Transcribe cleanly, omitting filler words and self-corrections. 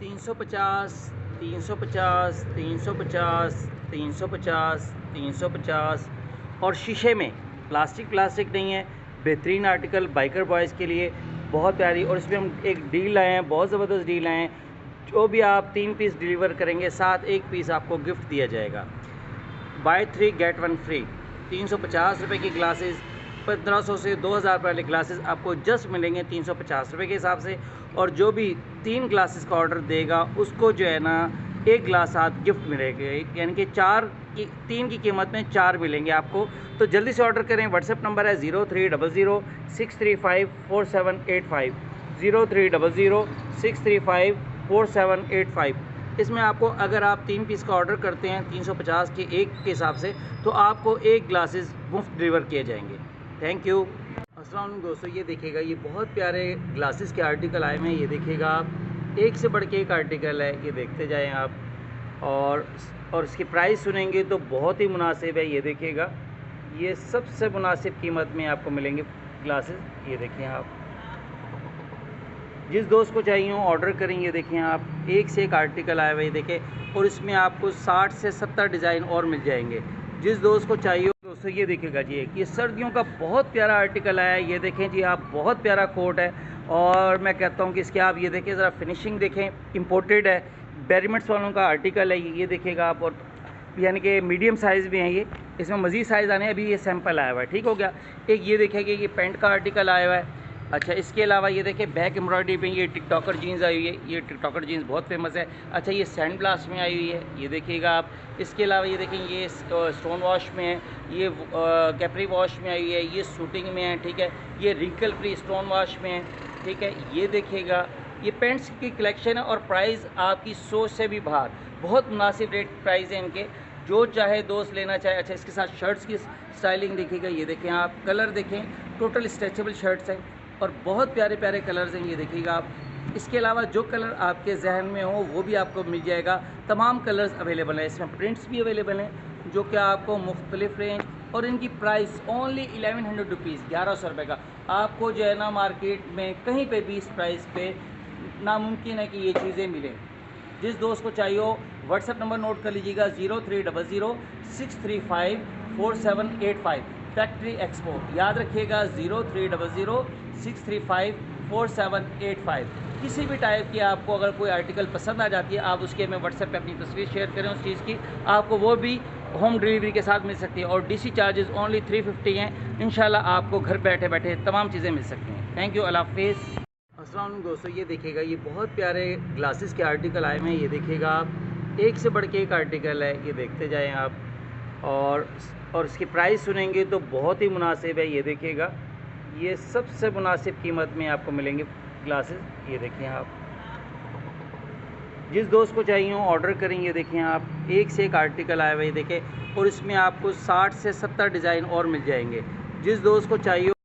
350 350 350 350 350 और शीशे में, प्लास्टिक नहीं है, बेहतरीन आर्टिकल बाइकर बॉयज़ के लिए बहुत प्यारी। और इसमें हम एक डील लाए हैं, बहुत ज़बरदस्त डील लाए हैं। जो भी आप 3 पीस डिलीवर करेंगे, साथ 1 पीस आपको गिफ्ट दिया जाएगा। Bye 3 gate 1 free. 350 रुपये की ग्लासेस, 1500 से 2000 वाले ग्लासेस आपको जस्ट मिलेंगे 350 रुपये के हिसाब से। और जो भी 3 ग्लासेस का ऑर्डर देगा उसको जो है ना 1 ग्लास साथ गिफ्ट मिलेगा, यानी कि 3 की कीमत में 4 मिलेंगे आपको। तो जल्दी से ऑर्डर करें। व्हाट्सएप नंबर है 0300 635 4785 0300 635 इसमें आपको, अगर आप 3 पीस का ऑर्डर करते हैं 350 के एक के हिसाब से, तो आपको 1 ग्लासेस मुफ्त डिलीवर किए जाएंगे। Thank you. अस्सलाम वालेकुम दोस्तों, ये देखिएगा, ये बहुत प्यारे ग्लासेस के आर्टिकल आए हुए हैं। ये देखिएगा आप, एक से बढ़ के एक आर्टिकल है, ये देखते जाएं आप। और इसकी प्राइस सुनेंगे तो बहुत ही मुनासिब है। ये देखिएगा, ये सबसे मुनासिब कीमत में आपको मिलेंगे ग्लासेस। ये देखें आप, जिस दोस्त को चाहिए हो ऑर्डर करेंगे। देखें आप, एक से एक आर्टिकल आए हुए देखें, और इसमें आपको 60 से 70 डिज़ाइन और मिल जाएंगे। जिस दोस्त को चाहिए हो दोस्तों, ये देखिएगा जी, ये सर्दियों का बहुत प्यारा आर्टिकल आया है। ये देखें जी आप, बहुत प्यारा कोट है। और मैं कहता हूँ कि इसके आप ये देखें, ज़रा फिनिशिंग देखें, इम्पोर्टेड है, बैरीमेंट्स वालों का आर्टिकल है। ये देखिएगा आप, और यानी कि मीडियम साइज़ भी हैं ये, इसमें मज़ीद साइज़ आने हैं। अभी ये सैंपल आया हुआ है, ठीक हो गया। एक ये देखेंगे, ये पेंट का आर्टिकल आया हुआ है। अच्छा, इसके अलावा ये देखिए बैक एम्ब्रॉयडरी पे ये टिकटॉकर जीन्स आई हुई है। ये टिकटॉकर जीन्स बहुत फेमस है। अच्छा, ये सैंड ब्लास्ट में आई हुई है, ये देखिएगा आप। इसके अलावा ये देखें, ये स्टोन वॉश में है, ये कैपरी वॉश में आई हुई है, ये शूटिंग में है, ठीक है। ये रिंकल फ्री स्टोन वॉश में है, ठीक है। ये देखिएगा, ये पेंट्स की कलेक्शन है, और प्राइस आपकी सोच से भी बाहर, बहुत मुनासिब रेट प्राइस है इनके। जो चाहे दोस्त लेना चाहे। अच्छा, इसके साथ शर्ट्स की स्टाइलिंग देखिएगा, ये देखें आप, कलर देखें, टोटल स्ट्रेचेबल शर्ट्स हैं, और बहुत प्यारे प्यारे कलर्स हैं। ये देखिएगा आप, इसके अलावा जो कलर आपके जहन में हो वो भी आपको मिल जाएगा। तमाम कलर्स अवेलेबल हैं, इसमें प्रिंट्स भी अवेलेबल हैं, जो कि आपको मुख्तलिफ रेंज। और इनकी प्राइस ओनली 1100 रुपीज़, 1100 रुपये का। आपको जो है ना मार्केट में कहीं पे भी इस प्राइस पे नामुमकिन है कि ये चीज़ें मिलें। जिस दोस्त को चाहिए हो व्हाट्सएप नंबर नोट कर लीजिएगा, 0300 635 4785। फैक्ट्री एक्सपो, याद रखिएगा, 0300 635 4785। किसी भी टाइप की आपको अगर कोई आर्टिकल पसंद आ जाती है, आप उसके में व्हाट्सएप पे अपनी तस्वीर शेयर करें उस चीज़ की, आपको वो भी होम डिलीवरी के साथ मिल सकती है। और डीसी चार्जेस ओनली 350 हैं। इंशाल्लाह आपको घर बैठे बैठे तमाम चीज़ें मिल सकती हैं। थैंक यू, अल्लाह हाफिज़। अस्सलाम वालेकुम दोस्तों, ये देखिएगा, ये बहुत प्यारे ग्लासेस के आर्टिकल आए हुए हैं। ये देखिएगा आप, एक से बढ़ के एक आर्टिकल है, ये देखते जाएं आप। और इसकी प्राइस सुनेंगे तो बहुत ही मुनासिब है। ये देखिएगा, ये सबसे मुनासिब कीमत में आपको मिलेंगे ग्लासेस। ये देखें आप, जिस दोस्त को चाहिए हो ऑर्डर करेंगे। देखें आप, एक से एक आर्टिकल आए हुए देखें, और इसमें आपको 60 से 70 डिज़ाइन और मिल जाएंगे। जिस दोस्त को चाहिए